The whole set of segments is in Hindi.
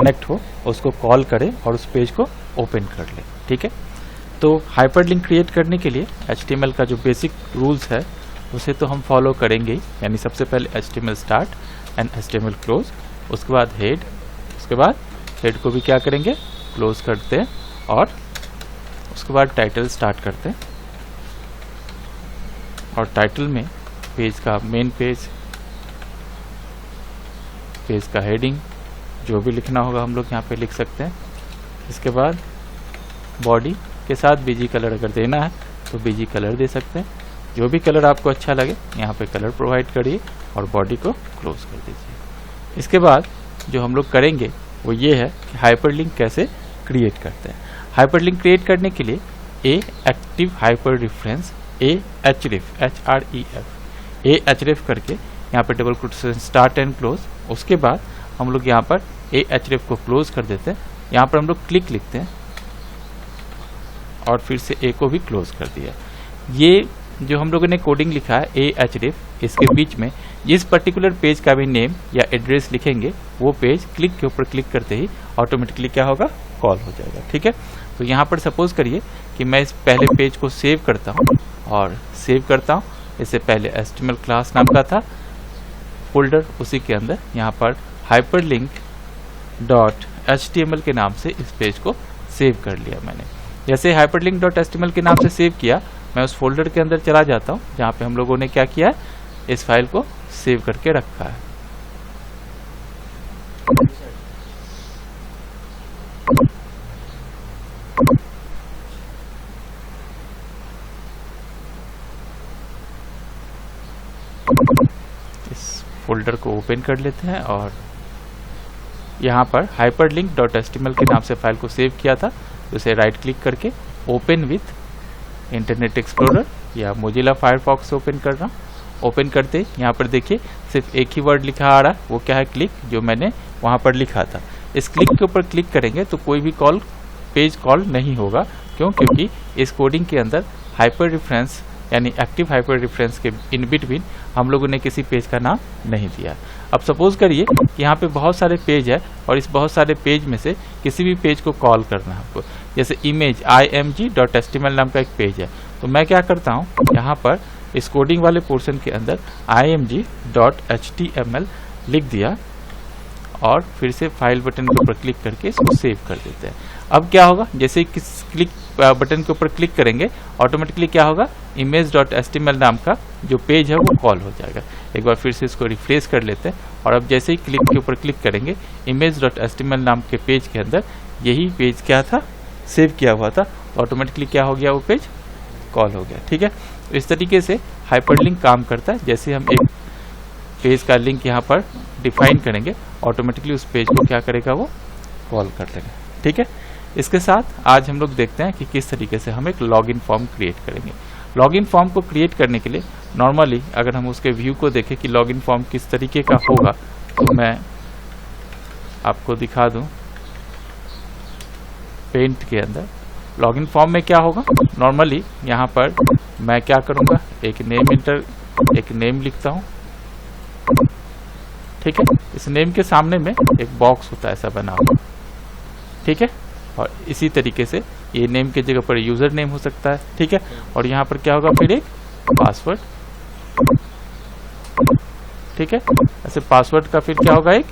कनेक्ट हो उसको कॉल करें और उस पेज को ओपन कर लें। ठीक है, तो हाइपरलिंक क्रिएट करने के लिए HTML का जो बेसिक रूल्स है उसे तो हम फॉलो करेंगे ही, यानी सबसे पहले HTML start and HTML close, उसके बाद हेड, उसके बाद हेड को भी क्या करेंगे, क्लोज करते हैं, और उसके बाद टाइटल स्टार्ट करते हैं, और टाइटल में पेज का मेन पेज, पेज का हेडिंग, जो भी लिखना होगा हम लोग यहाँ पे लिख सकते हैं। इसके बाद बॉडी के साथ बीजी कलर अगर देना है तो बीजी कलर दे सकते हैं, जो भी कलर आपको अच्छा लगे यहाँ पे कलर प्रोवाइड करिए और बॉडी को क्लोज कर दीजिए। इसके बाद जो हम लोग करेंगे वो ये है कि हाइपरलिंक कैसे क्रिएट करते हैं। हाइपरलिंक क्रिएट करने के लिए a active hyper reference href href करके यहाँ पे double quotation start and close, उसके बाद हम लोग यहाँ पर href को क्लोज कर देते हैं, यहाँ पर हम लोग क्लिक लिखते हैं और फिर से ए को भी क्लोज कर दिया। ये जो हम लोगों ने कोडिंग लिखा है href, इसके बीच में जिस पर्टिकुलर पेज का भी नेम या एड्रेस लिखेंगे वो पेज क्लिक के ऊपर क्लिक करते ही ऑटोमेटिकली क्या होगा, कॉल हो जाएगा। ठीक है, तो यहाँ पर सपोज करिए कि मैं इस पहले पेज को सेव करता हूँ और सेव करता हूँ, इससे पहले HTML क्लास नाम का था फोल्डर, उसी के अंदर यहाँ पर हाइपरलिंक डॉट HTML के नाम से इस पेज को सेव कर लिया मैंने। जैसे हाइपरलिंक डॉट HTML के नाम से सेव किया, मैं उस फोल्डर के अंदर चला जाता हूँ जहाँ पे हम लोगों ने क्या किया है, इस फाइल को सेव करके रखा है। इस फोल्डर को ओपन कर लेते हैं और यहाँ पर हाइपरलिंक डॉट HTML के नाम से फाइल को सेव किया था, तो इसे राइट क्लिक करके ओपन विथ इंटरनेट एक्सप्लोरर या मोजिला फायरफॉक्स से ओपन कर रहा हूँ। ओपन करते ही यहाँ पर देखिए सिर्फ एक ही वर्ड लिखा आ रहा है, वो क्या है, क्लिक, जो मैंने वहाँ पर लिखा था। इस क्लिक के ऊपर क्लिक करेंगे तो कोई भी पेज कॉल नहीं होगा, क्यों, क्योंकि इस कोडिंग के अंदर हाइपर रेफरेंस यानी एक्टिव हाइपर रेफरेंस के इन बिटवीन हम लोगों ने किसी पेज का नाम नहीं दिया। अब सपोज करिए कि यहाँ पे बहुत सारे पेज है और इस बहुत सारे पेज में से किसी भी पेज को कॉल करना है आपको, जैसे इमेज img.html नाम का एक पेज है, तो मैं क्या करता हूँ, यहाँ पर इस कोडिंग वाले पोर्शन के अंदर img.html लिख दिया और फिर से फाइल बटन के ऊपर क्लिक करके इसको सेव कर देते हैं। अब क्या होगा, जैसे ही किस क्लिक बटन के ऊपर क्लिक करेंगे ऑटोमेटिकली क्या होगा, image.html नाम का जो पेज है वो कॉल हो जाएगा। एक बार फिर से इसको रिफ्रेश कर लेते हैं और अब जैसे ही क्लिक के ऊपर क्लिक करेंगे image.html नाम के पेज के अंदर यही पेज क्या था, सेव किया हुआ था, ऑटोमेटिकली क्या हो गया, वो पेज कॉल हो गया। ठीक है, तो इस तरीके से हाइपरलिंक काम करता है। जैसे हम एक पेज का लिंक यहाँ पर डिफाइन करेंगे ऑटोमेटिकली उस पेज को क्या करेगा, वो कॉल कर लेगा। ठीक है, इसके साथ आज हम लोग देखते हैं कि किस तरीके से हम एक लॉगिन फॉर्म क्रिएट करेंगे। लॉगिन फॉर्म को क्रिएट करने के लिए नॉर्मली अगर हम उसके व्यू को देखें कि लॉगिन फॉर्म किस तरीके का होगा, तो मैं आपको दिखा दूं। पेंट के अंदर लॉगिन फॉर्म में क्या होगा, नॉर्मली यहाँ पर मैं क्या करूँगा, एक नेम लिखता हूँ। ठीक है, इस नेम के सामने में एक बॉक्स होता है ऐसा बना हुआ। ठीक है, और इसी तरीके से ये नेम के जगह पर यूजर नेम हो सकता है। ठीक है, और यहाँ पर क्या होगा, फिर एक पासवर्ड। ठीक है, ऐसे पासवर्ड का फिर क्या होगा, एक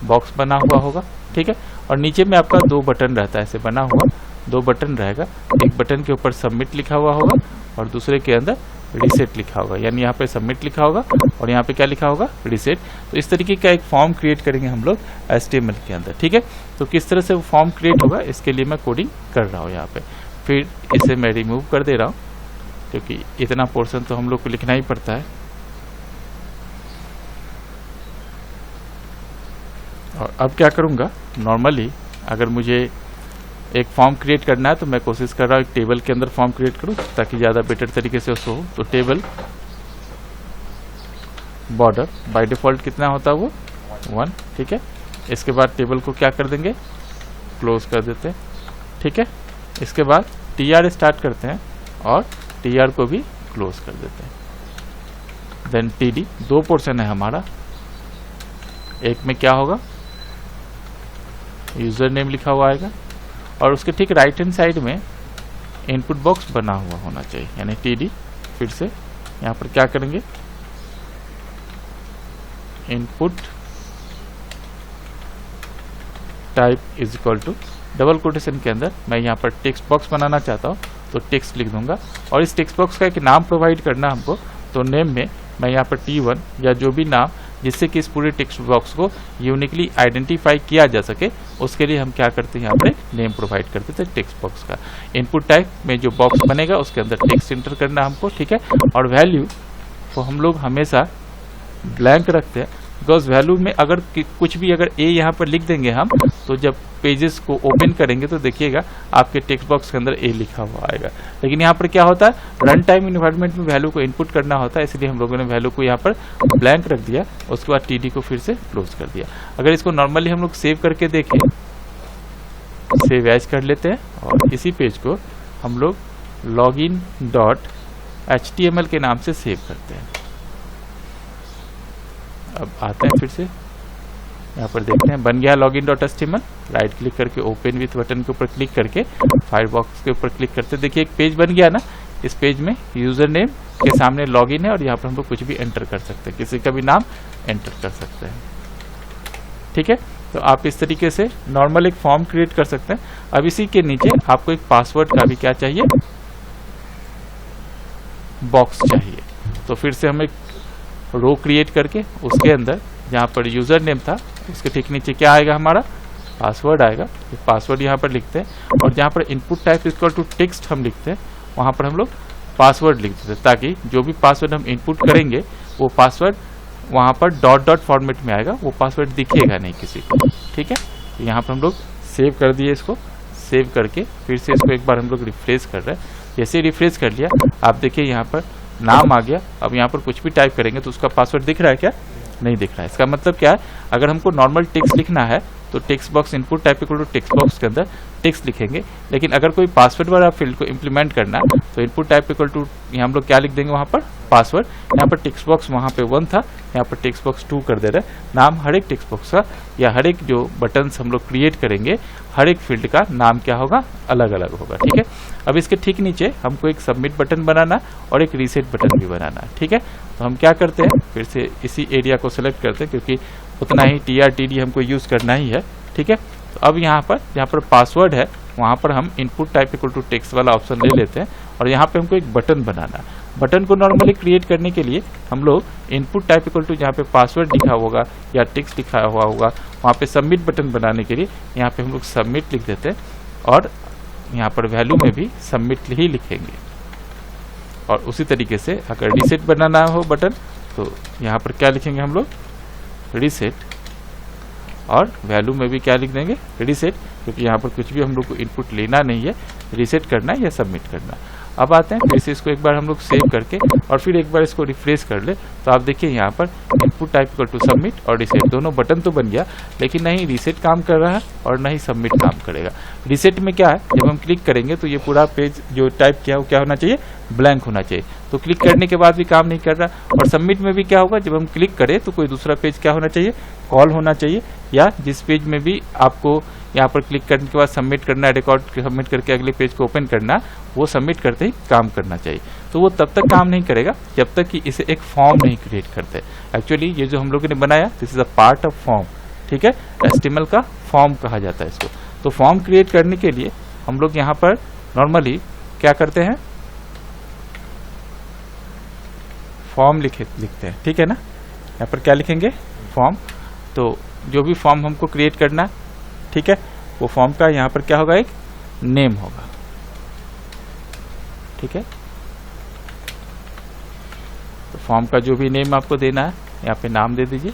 बॉक्स बना हुआ होगा। ठीक है, और नीचे में आपका दो बटन रहता है, ऐसे बना हुआ दो बटन रहेगा। एक बटन के ऊपर सबमिट लिखा हुआ होगा और दूसरे के अंदर रिसेट लिखा होगा, यानी यहाँ पे सबमिट लिखा होगा और यहाँ पे क्या लिखा होगा, रिसेट। तो इस तरीके का एक फॉर्म क्रिएट करेंगे हम लोग HTML के अंदर। ठीक है, तो किस तरह से वो फॉर्म क्रिएट होगा इसके लिए मैं कोडिंग कर रहा हूँ यहाँ पे। फिर इसे मैं रिमूव कर दे रहा हूँ क्योंकि इतना पोर्शन तो हम लोग को लिखना ही पड़ता है। और अब क्या करूँगा, नॉर्मली अगर मुझे एक फॉर्म क्रिएट करना है तो मैं कोशिश कर रहा हूँ एक टेबल के अंदर फॉर्म क्रिएट करूँ ताकि ज़्यादा बेटर तरीके से उसको हो। तो टेबल बॉर्डर बाय डिफ़ॉल्ट कितना होता है, वो 1। ठीक है, इसके बाद टेबल को क्या कर देंगे, क्लोज कर देते हैं। ठीक है, इसके बाद TR स्टार्ट करते हैं और TR को भी क्लोज कर देते हैं। देन TD, दो पोर्शन है हमारा, एक में क्या होगा, यूज़र नेम लिखा हुआ आएगा और उसके ठीक राइट हैंड साइड में इनपुट बॉक्स बना हुआ होना चाहिए, यानी TD। फिर से यहाँ पर क्या करेंगे, input type is equal to double quotation के अंदर मैं यहाँ पर टेक्स्ट बॉक्स बनाना चाहता हूँ तो टेक्स्ट लिख दूंगा और इस टेक्स्ट बॉक्स का एक नाम प्रोवाइड करना हमको। तो नेम में मैं यहाँ पर T1 या जो भी नाम जिससे कि इस पूरे टेक्स्ट बॉक्स को यूनिकली आइडेंटिफाई किया जा सके उसके लिए हम क्या करते हैं, यहाँ पर नेम प्रोवाइड करते थे टेक्स्ट बॉक्स का। इनपुट टाइप में जो बॉक्स बनेगा उसके अंदर टेक्स्ट एंटर करना हमको, ठीक है। और वैल्यू को हम लोग हमेशा ब्लैंक रखते हैं, बिकॉज वैल्यू में अगर कुछ भी अगर ए यहाँ पर लिख देंगे हम तो जब पेजेस को ओपन करेंगे तो देखिएगा आपके टेक्स्ट बॉक्स के अंदर ए लिखा हुआ आएगा। लेकिन यहाँ पर क्या होता है, रन टाइम इन्वायरमेंट में वैल्यू को इनपुट करना होता है, इसलिए हम लोगों ने वैल्यू को यहाँ पर ब्लैंक रख दिया, उसके बाद TD को फिर से क्लोज कर दिया। अगर इसको नॉर्मली हम लोग सेव करके देखें, सेव एज कर लेते हैं और इसी पेज को हम लोग login.html के नाम से सेव करते हैं। अब आते हैं फिर से यहाँ पर देखते हैं बन गया login.html। राइट क्लिक करके ओपन विथ बटन के ऊपर क्लिक करके फायरफॉक्स के ऊपर क्लिक करते देखिए एक पेज बन गया ना। इस पेज में यूजर नेम के सामने लॉगिन है और यहाँ पर हम लोग कुछ भी एंटर कर सकते हैं, किसी का भी नाम एंटर कर सकते हैं, ठीक है। तो आप इस तरीके से नॉर्मल एक फॉर्म क्रिएट कर सकते हैं। अब इसी के नीचे आपको एक पासवर्ड का भी क्या चाहिए, बॉक्स चाहिए। तो फिर से हम एक रो क्रिएट करके उसके अंदर जहाँ पर यूजर नेम था उसके ठीक नीचे क्या आएगा, हमारा पासवर्ड आएगा। तो पासवर्ड यहाँ पर लिखते हैं और जहाँ पर input type equal to text हम लिखते हैं वहाँ पर हम लोग पासवर्ड लिख देते हैं, ताकि जो भी पासवर्ड हम इनपुट करेंगे वो पासवर्ड वहाँ पर डॉट डॉट फॉर्मेट में आएगा, वो पासवर्ड दिखेगा नहीं किसी को, ठीक है। तो यहाँ पर हम लोग सेव कर दिए, इसको सेव करके फिर से इसको एक बार हम लोग रिफ्रेश कर रहे हैं। जैसे रिफ्रेश कर लिया आप देखिए यहाँ पर नाम आ गया। अब यहाँ पर कुछ भी टाइप करेंगे तो उसका पासवर्ड दिख रहा है क्या, नहीं दिख रहा है। इसका मतलब क्या है, अगर हमको नॉर्मल टेक्स्ट लिखना है तो text box input type equal to text box के अंदर टेक्स्ट लिखेंगे, लेकिन अगर कोई पासवर्ड वाला फील्ड को इम्प्लीमेंट करना है तो इनपुट टाइप इक्वल टू हम लोग क्या लिख देंगे, वहाँ पर पासवर्ड। यहाँ पर टेक्स्ट बॉक्स वहाँ पे 1 था, यहाँ पर टेक्स्ट बॉक्स 2 कर दे रहे हैं। नाम हर एक टेक्स्ट बॉक्स का या हर एक जो बटन्स हम लोग क्रिएट करेंगे हर एक फील्ड का नाम क्या होगा, अलग अलग होगा, ठीक है। अब इसके ठीक नीचे हमको एक सबमिट बटन बनाना और एक रीसेट बटन भी बनाना है, ठीक है। तो हम क्या करते हैं, फिर से इसी एरिया को सिलेक्ट करते हैं क्योंकि उतना ही TR/TD हमको यूज करना ही है, ठीक है। तो अब यहाँ पर पासवर्ड है वहाँ पर हम input type equal to text वाला ऑप्शन ले लेते हैं और यहाँ पे हमको एक बटन बनाना है। बटन को नॉर्मली क्रिएट करने के लिए हम लोग इनपुट टाइप इक्वल टू जहाँ पे पासवर्ड लिखा होगा या टेक्स्ट लिखा हुआ होगा वहाँ पे सबमिट बटन बनाने के लिए यहाँ पे हम लोग सबमिट लिख देते हैं और यहाँ पर वैल्यू में भी सबमिट ही लिखेंगे। और उसी तरीके से अगर रीसेट बनाना हो बटन तो यहाँ पर क्या लिखेंगे हम लोग, रीसेट, और वैल्यू में भी क्या लिख देंगे, रीसेट, क्योंकि यहाँ पर कुछ भी हम लोग को इनपुट लेना नहीं है, रीसेट करना है या सबमिट करना। अब आते हैं फिर से इसको एक बार हम लोग सेव करके और फिर एक बार इसको रिफ्रेश कर ले तो आप देखिए यहाँ पर input type equal to submit और रीसेट दोनों बटन तो बन गया, लेकिन नहीं रीसेट काम कर रहा है और नहीं सबमिट काम करेगा। रीसेट में क्या है, जब हम क्लिक करेंगे तो ये पूरा पेज जो टाइप किया वो क्या होना चाहिए, ब्लैंक होना चाहिए। तो क्लिक करने के बाद भी काम नहीं कर रहा। और सबमिट में भी क्या होगा, जब हम क्लिक करें तो कोई दूसरा पेज क्या होना चाहिए, कॉल होना चाहिए, या जिस पेज में भी आपको यहाँ पर क्लिक करने के बाद सबमिट करना है, रिकॉर्ड सबमिट करके अगले पेज को ओपन करना, वो सबमिट करते ही काम करना चाहिए। तो वो तब तक काम नहीं करेगा जब तक कि इसे एक फॉर्म नहीं क्रिएट करते। एक्चुअली ये जो हम लोगों ने बनाया this is a part of form, ठीक है। HTML का फॉर्म कहा जाता है इसको। तो फॉर्म क्रिएट करने के लिए हम लोग यहाँ पर नॉर्मली क्या करते हैं, फॉर्म लिखते हैं, ठीक है ना। यहाँ पर क्या लिखेंगे, फॉर्म। तो जो भी फॉर्म हमको क्रिएट करना है, ठीक है, वो फॉर्म का यहाँ पर क्या होगा, एक नेम होगा, ठीक है। तो फॉर्म का जो भी नेम आपको देना है यहाँ पे नाम दे दीजिए।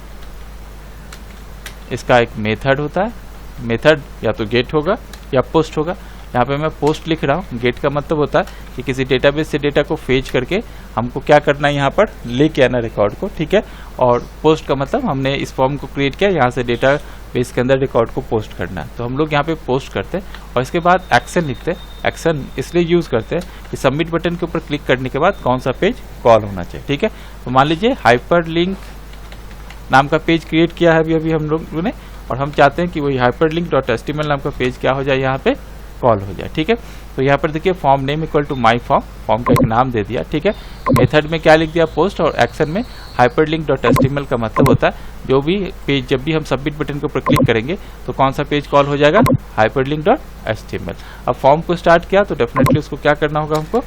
इसका एक मेथड होता है, मेथड या तो गेट होगा या पोस्ट होगा। यहाँ पे मैं पोस्ट लिख रहा हूँ। गेट का मतलब होता है कि किसी डेटाबेस से डेटा को फेच करके हमको क्या करना है, यहाँ पर लेके आना रिकॉर्ड को, ठीक है। और पोस्ट का मतलब हमने इस फॉर्म को क्रिएट किया, यहाँ से डेटा बेस के अंदर रिकॉर्ड को पोस्ट करना है। तो हम लोग यहाँ पे पोस्ट करते हैं और इसके बाद एक्शन लिखते हैं। एक्शन इसलिए यूज करते हैं कि सबमिट बटन के ऊपर क्लिक करने के बाद कौन सा पेज कॉल होना चाहिए, ठीक है। तो मान लीजिए हाइपर लिंक नाम का पेज क्रिएट किया है अभी हम लोगों ने, और हम चाहते हैं कि वही hyperlink.html नाम का पेज क्या हो जाए, यहाँ पे कॉल हो जाए। ठीक है, तो यहाँ पर देखिए form name equal to my form, form का एक नाम दे दिया। ठीक है, मेथड में क्या लिख दिया पोस्ट, और एक्शन में hyperlink.html का मतलब होता है जो भी पेज, जब भी हम सबमिट बटन के ऊपर क्लिक करेंगे तो कौन सा पेज कॉल हो जाएगा, hyperlink.html। अब फॉर्म को स्टार्ट किया तो डेफिनेटली उसको क्या करना होगा, हमको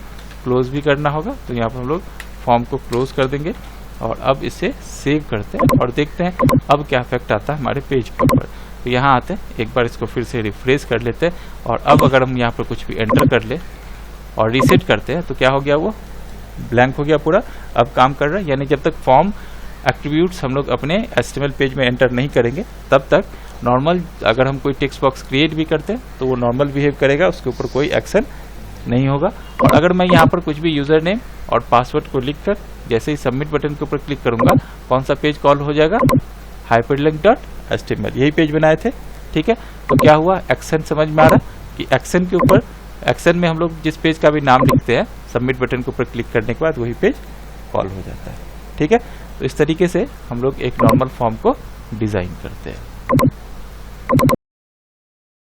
क्लोज भी करना होगा। तो यहाँ पर हम लोग फॉर्म को क्लोज कर देंगे और अब इसे सेव करते हैं और देखते हैं अब क्या इफेक्ट आता है हमारे पेज के ऊपर। तो यहाँ आते हैं, एक बार इसको फिर से रिफ्रेश कर लेते हैं और अब अगर हम यहाँ पर कुछ भी एंटर कर ले और रीसेट करते हैं तो क्या हो गया, वो ब्लैंक हो गया पूरा, अब काम कर रहा है। यानी जब तक फॉर्म एट्रीब्यूट्स हम लोग अपने HTML पेज में एंटर नहीं करेंगे तब तक नॉर्मल, अगर हम कोई टेक्स्ट बॉक्स क्रिएट भी करते हैं तो वो नॉर्मल बिहेव करेगा, उसके ऊपर कोई एक्शन नहीं होगा। और अगर मैं यहाँ पर कुछ भी यूजर नेम और पासवर्ड को लिखकर जैसे ही सबमिट बटन के ऊपर क्लिक करूंगा, कौन सा पेज कॉल हो जाएगा, hyperlink.html, यही पेज बनाए थे। ठीक है, तो क्या हुआ, एक्शन समझ में आ रहा कि एक्शन के ऊपर, एक्शन में हम लोग जिस पेज का भी नाम लिखते हैं सबमिट बटन के ऊपर क्लिक करने के बाद वही पेज कॉल हो जाता है। ठीक है, तो इस तरीके से हम लोग एक नॉर्मल फॉर्म को डिजाइन करते हैं।